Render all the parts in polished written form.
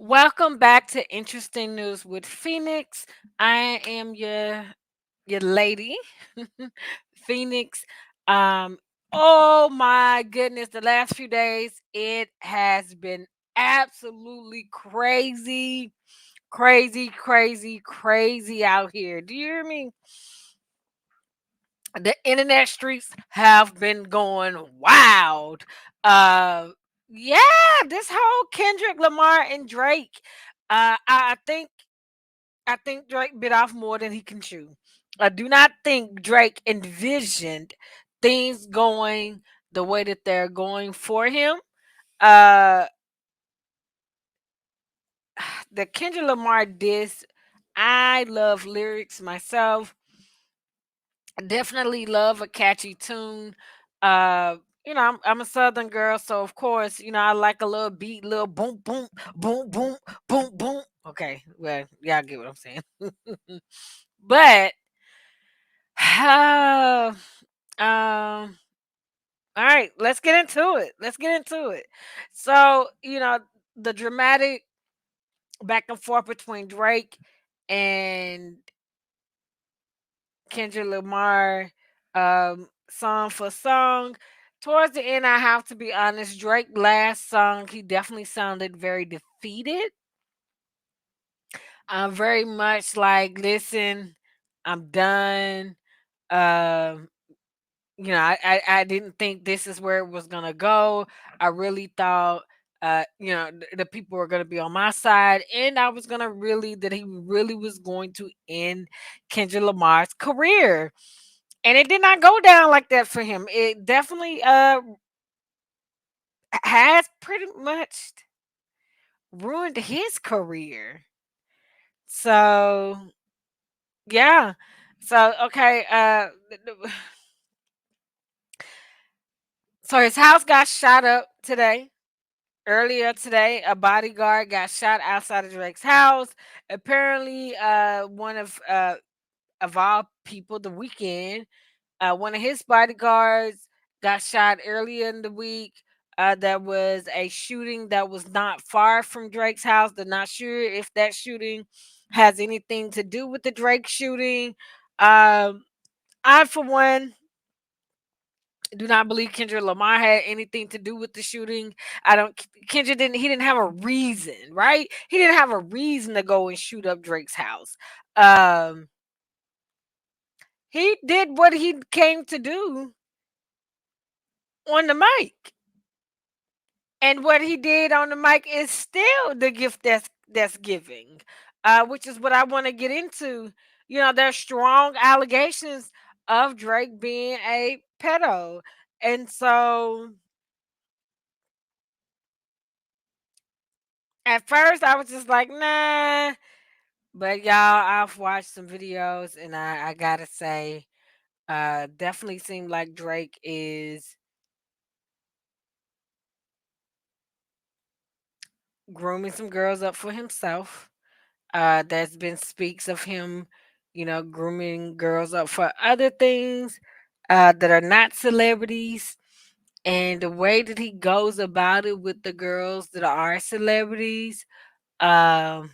Welcome back to Interesting News with Phoenix. I am your lady, Phoenix. Um, oh my goodness, the last few days it has been absolutely crazy, crazy, crazy, crazy out here. Do you hear me? The internet streets have been going wild. Uh, yeah, this whole Kendrick Lamar and Drake. I think Drake bit off more than he can chew. I do not think Drake envisioned things going the way that they're going for him. Uh, the Kendrick Lamar diss. I love lyrics myself. Definitely love a catchy tune. Uh, I'm a Southern girl, so of course, I like a little beat, little boom, boom, boom, boom, boom, boom. Okay, well, y'all get what I'm saying. But, all right, let's get into it. Let's get into it. So, the dramatic back and forth between Drake and Kendrick Lamar, song for song. Towards the end, I have to be honest, Drake last song, he definitely sounded very defeated. I'm very much like, listen, I'm done. Um, I didn't think this is where it was gonna go. I really thought the people were gonna be on my side, and I was gonna really that he really was going to end Kendrick Lamar's career. And it did not go down like that for him. It definitely has pretty much ruined his career. So yeah. So okay, so his house got shot up today. Earlier today, a bodyguard got shot outside of Drake's house. Apparently, one of all people, the weekend, one of his bodyguards got shot earlier in the week. There was a shooting that was not far from Drake's house. They're not sure if that shooting has anything to do with the Drake shooting. Um, I, for one, do not believe Kendrick Lamar had anything to do with the shooting. I don't. Kendrick didn't. He didn't have a reason, right? He didn't have a reason to go and shoot up Drake's house. Um, he did what he came to do on the mic. And what he did on the mic is still the gift that's giving, which is what I want to get into. There's strong allegations of Drake being a pedo, and so at first I was just like, nah. But y'all, I've watched some videos, and I gotta say, definitely seemed like Drake is grooming some girls up for himself. There's been speaks of him, grooming girls up for other things that are not celebrities. And the way that he goes about it with the girls that are celebrities, um,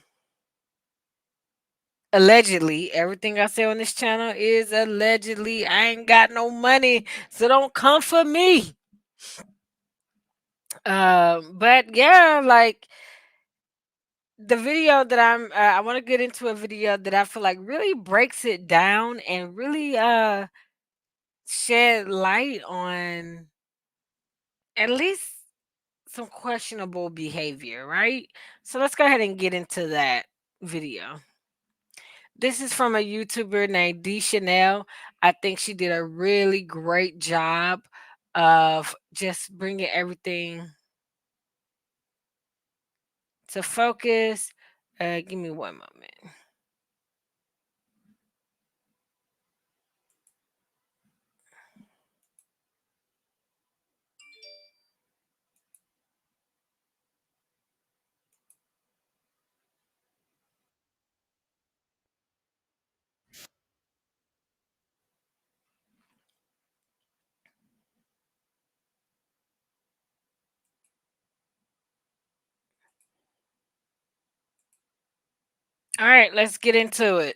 allegedly, everything I say on this channel is allegedly. I ain't got no money, so don't come for me. But yeah, like the video that I want to get into a video that I feel like really breaks it down and really shed light on at least some questionable behavior, right? So let's go ahead and get into that video. This is from a YouTuber named D Chanel. I think she did a really great job of just bringing everything to focus. Give me one moment. All right, let's get into it.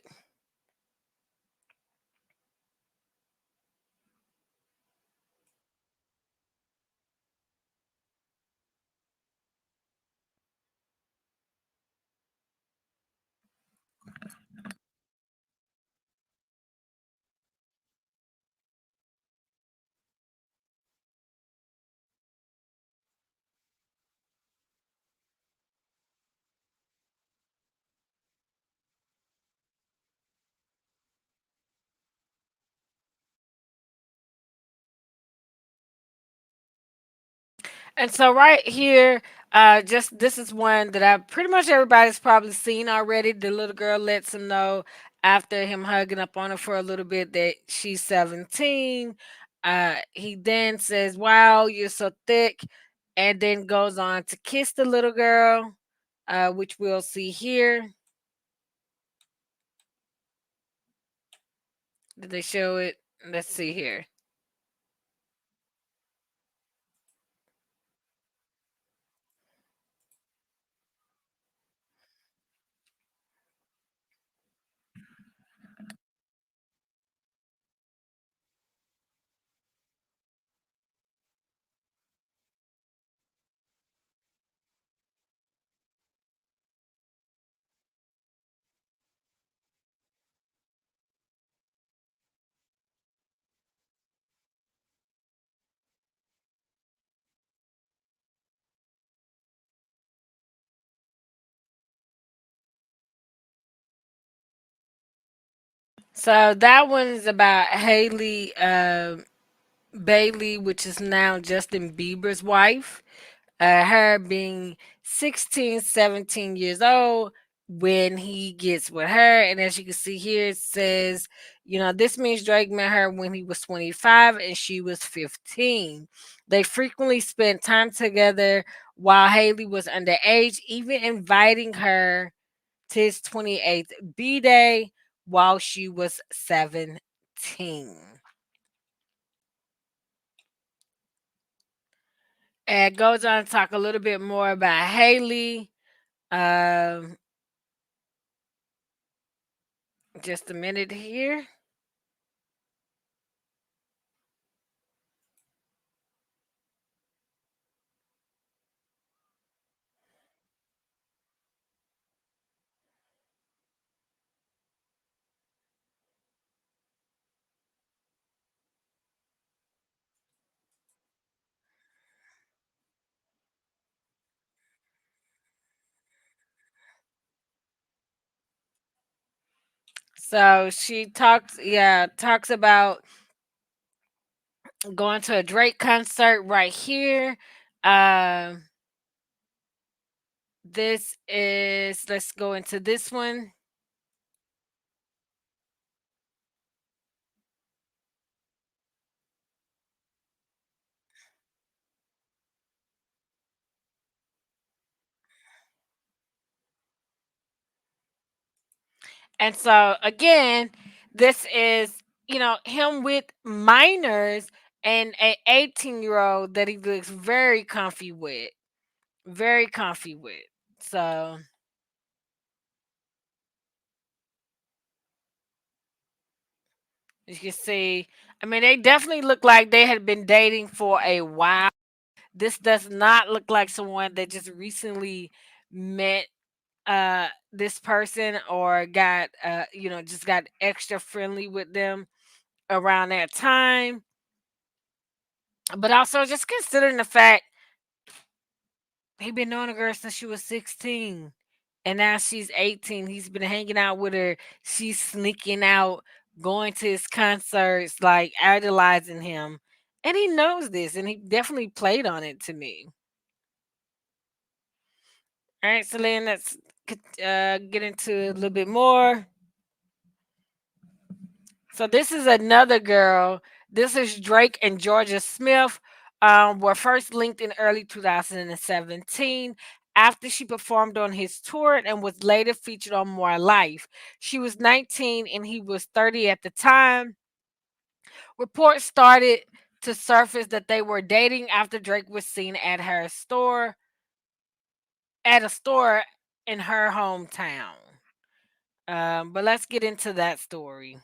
And so right here, just this is one that I pretty much everybody's probably seen already. The little girl lets him know after him hugging up on her for a little bit that she's 17. He then says, "Wow, you're so thick," and then goes on to kiss the little girl, which we'll see here. Did they show it? Let's see here. So that one's about Haley Bailey, which is now Justin Bieber's wife. Her being 16, 17 years old when he gets with her. And as you can see here, it says, this means Drake met her when he was 25 and she was 15. They frequently spent time together while Haley was underage, even inviting her to his 28th B day while she was 17. And goes on to talk a little bit more about Haley. Um, just a minute here. So she talks about going to a Drake concert right here. Um, this is let's go into this one. And so again, this is him with minors and a 18-year-old that he looks very comfy with, very comfy with. So you can see, I mean, they definitely look like they had been dating for a while. This does not look like someone that just recently met this person or got just got extra friendly with them around that time. But also just considering the fact he been knowing a girl since she was 16. And now she's 18. He's been hanging out with her. She's sneaking out, going to his concerts, like idolizing him. And he knows this, and he definitely played on it to me. All right, so then let's get into a little bit more. So this is another girl. This is Drake and Georgia Smith. Were first linked in early 2017 after she performed on his tour and was later featured on More Life. She was 19 and he was 30 at the time. Reports started to surface that they were dating after Drake was seen at a store in her hometown. But let's get into that story.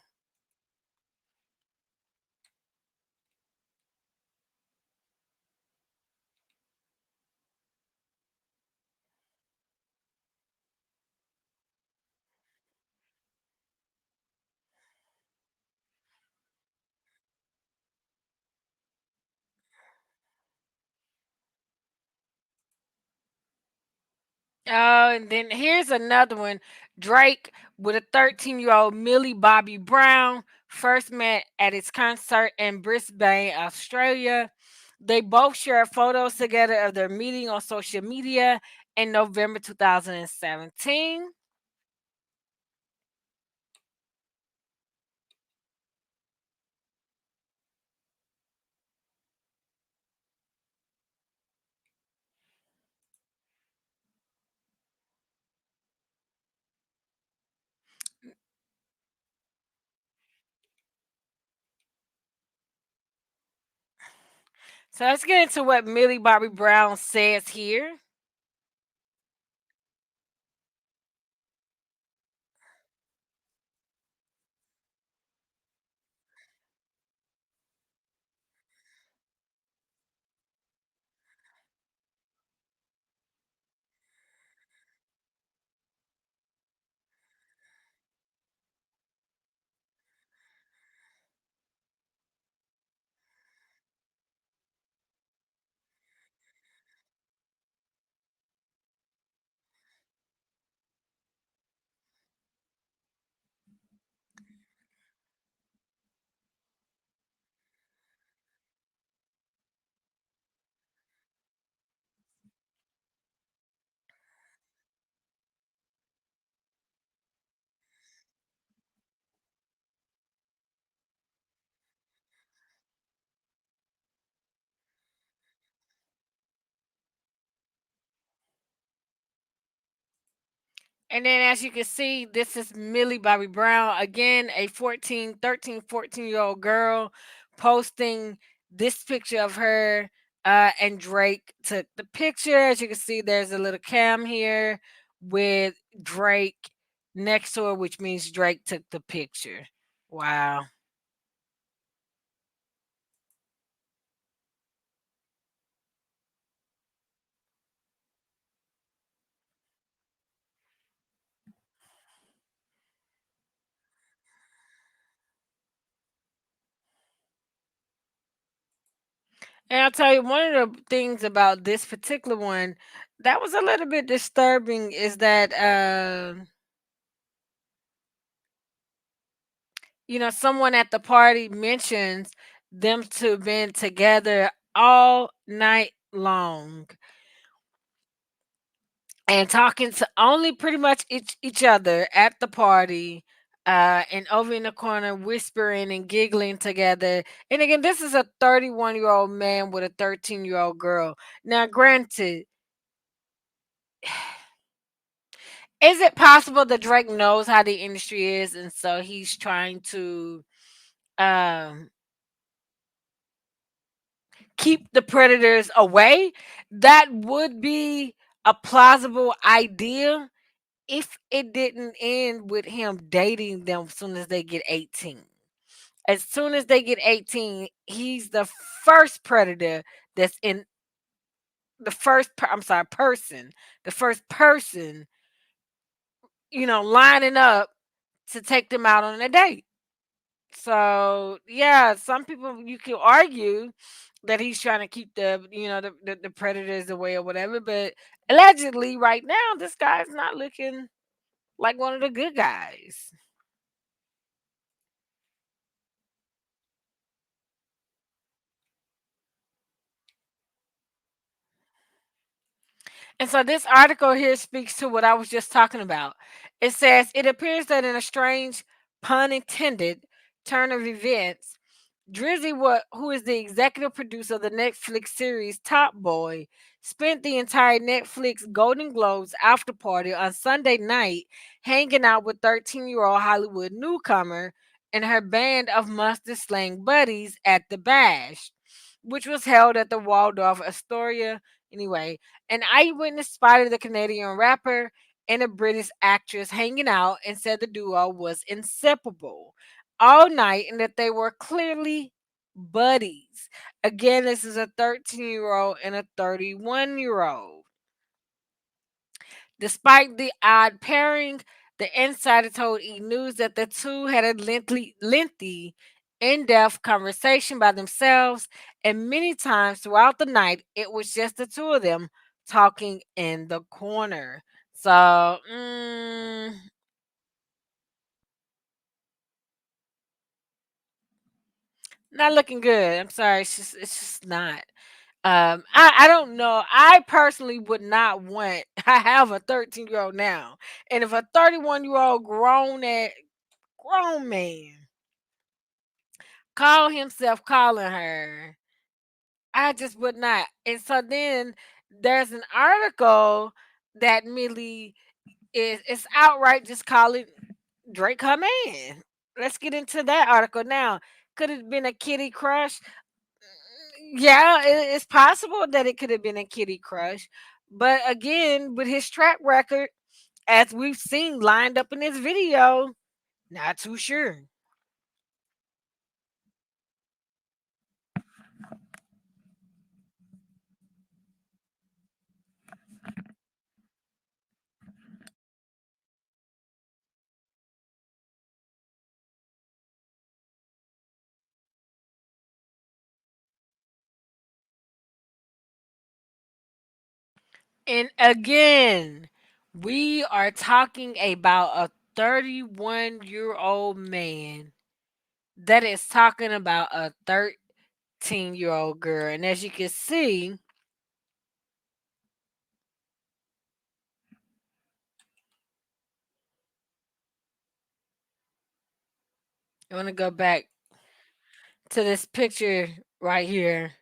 Oh, and then here's another one. Drake with a 13-year-old Millie Bobby Brown first met at his concert in Brisbane, Australia. They both shared photos together of their meeting on social media in November 2017. So let's get into what Millie Bobby Brown says here. And then as you can see, this is Millie Bobby Brown, again, a 14, 13, 14-year-old girl posting this picture of her and Drake took the picture. As you can see, there's a little cam here with Drake next to her, which means Drake took the picture. Wow. And I'll tell you, one of the things about this particular one that was a little bit disturbing is that someone at the party mentions them two been together all night long and talking to only pretty much each other at the party, and over in the corner whispering and giggling together. And again, this is a 31-year-old man with a 13-year-old girl. Now, granted, is it possible that Drake knows how the industry is and so he's trying to um keep the predators away? That would be a plausible idea if it didn't end with him dating them as soon as they get 18. As soon as they get 18, he's the first predator that's in I'm sorry, person, the first person, lining up to take them out on a date. So yeah, some people you could argue that he's trying to keep the predators away or whatever, but allegedly right now this guy's not looking like one of the good guys. And so this article here speaks to what I was just talking about. It says it appears that in a strange pun intended turn of events, Drizzy, who is the executive producer of the Netflix series Top Boy, spent the entire Netflix Golden Globes after party on Sunday night hanging out with 13-year-old Hollywood newcomer and her band of mustard slang buddies at the Bash, which was held at the Waldorf Astoria. Anyway, an eyewitness spotted the Canadian rapper and a British actress hanging out and said the duo was inseparable all night and that they were clearly buddies. Again, this is a 13-year-old and a 31-year-old. Despite the odd pairing, the insider told E! News that the two had a lengthy, in-depth conversation by themselves, and many times throughout the night, it was just the two of them talking in the corner. So, not looking good. I'm sorry, it's just not. I don't know. I personally would not want. I have a 13-year-old now, and if a 31-year-old grown man call himself calling her, I just would not. And so then there's an article that Millie is outright just calling Drake her man. Let's get into that article now. Could it have been a kitty crush? Yeah, it's possible that it could have been a kitty crush. But again, with his track record, as we've seen lined up in this video, not too sure. And again, we are talking about a 31-year-old man that is talking about a 13-year-old girl. And as you can see, I want to go back to this picture right here.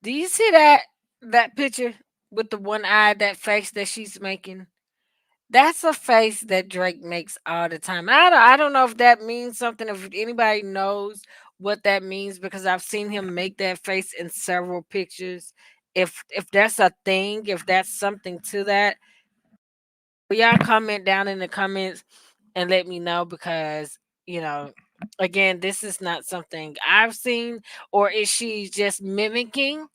Do you see that picture with the one eye, that face that she's making? That's a face that Drake makes all the time. I don't know if that means something, if anybody knows what that means, because I've seen him make that face in several pictures. If that's a thing, if that's something to that, y'all comment down in the comments and let me know, because you know, again, this is not something I've seen. Or is she just mimicking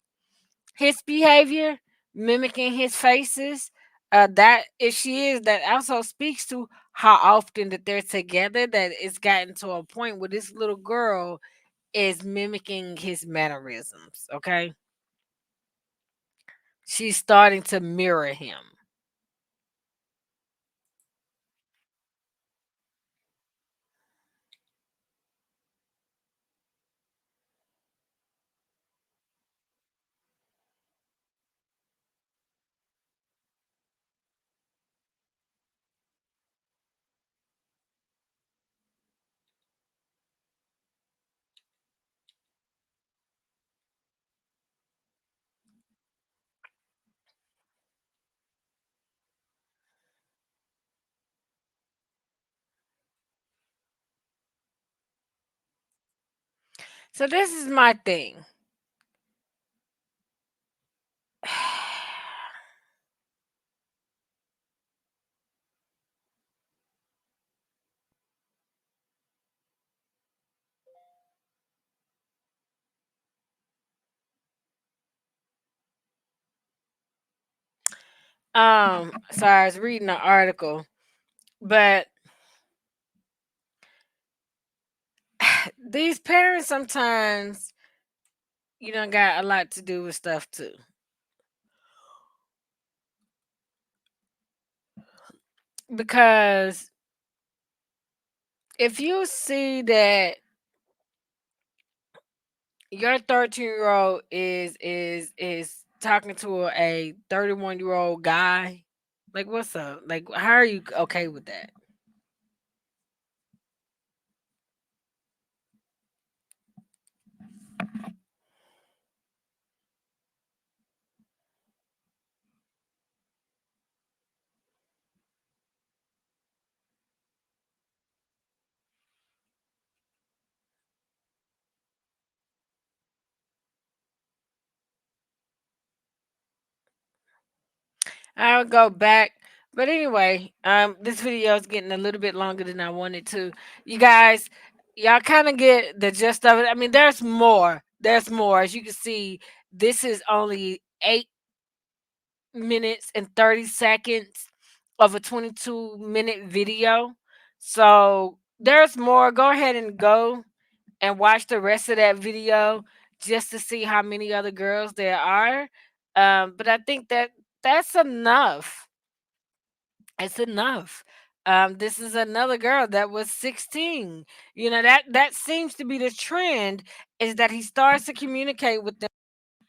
his behavior, mimicking his faces? That, if she is, that also speaks to how often that they're together, that it's gotten to a point where this little girl is mimicking his mannerisms. Okay, she's starting to mirror him. So this is my thing. Sorry, I was reading an article, but these parents sometimes, got a lot to do with stuff too. Because if you see that your 13-year-old is talking to a 31-year-old guy, like, what's up? Like, how are you okay with that? I'll go back. But anyway, this video is getting a little bit longer than I wanted to. You guys, y'all kind of get the gist of it. I mean, there's more. There's more. As you can see, this is only 8 minutes and 30 seconds of a 22-minute video. So there's more. Go ahead and go and watch the rest of that video just to see how many other girls there are. But I think that that's enough. It's enough. This is another girl that was 16. That seems to be the trend, is that he starts to communicate with them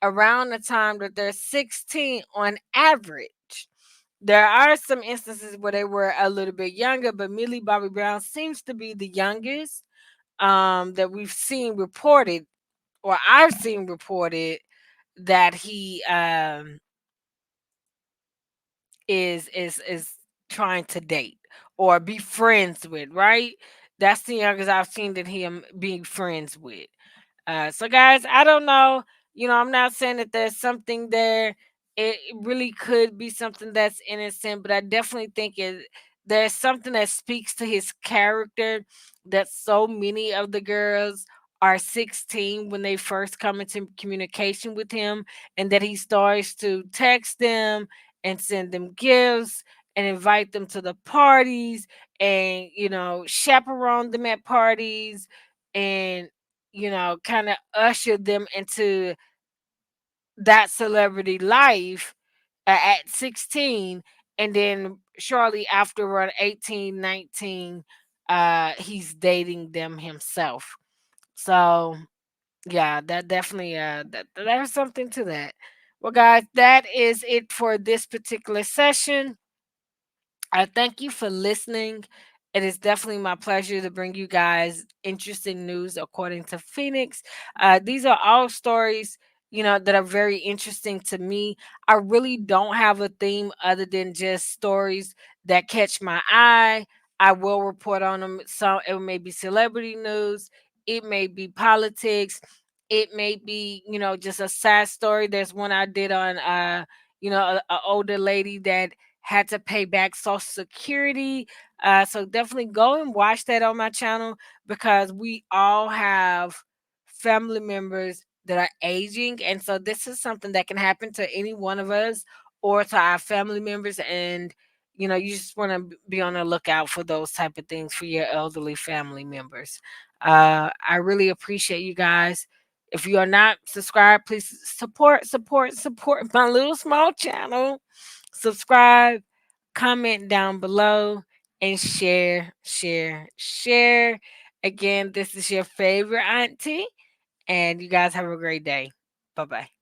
around the time that they're 16 on average. There are some instances where they were a little bit younger, but Millie Bobby Brown seems to be the youngest that we've seen reported, or I've seen reported, that he is trying to date or be friends with, right? That's the youngest I've seen that him being friends with. So guys, I don't know. I'm not saying that there's something there. It really could be something that's innocent, but I definitely think there's something that speaks to his character, that so many of the girls are 16 when they first come into communication with him, and that he starts to text them and send them gifts and invite them to the parties, and chaperone them at parties, and kind of usher them into that celebrity life at 16. And then shortly after, around 18, 19, he's dating them himself. So yeah, that definitely there's something to that. Well, guys, that is it for this particular session. I thank you for listening. It is definitely my pleasure to bring you guys interesting news according to Phoenix. These are all stories, that are very interesting to me. I really don't have a theme other than just stories that catch my eye. I will report on them. Some, it may be celebrity news, it may be politics, it may be, just a sad story. There's one I did on a older lady that had to pay back Social Security. So definitely go and watch that on my channel, because we all have family members that are aging. And so this is something that can happen to any one of us or to our family members. And, you just want to be on the lookout for those type of things for your elderly family members. I really appreciate you guys. If you are not subscribed, please support my little small channel. Subscribe, comment down below, and share, share, share. Again, this is your favorite auntie, and you guys have a great day. Bye bye.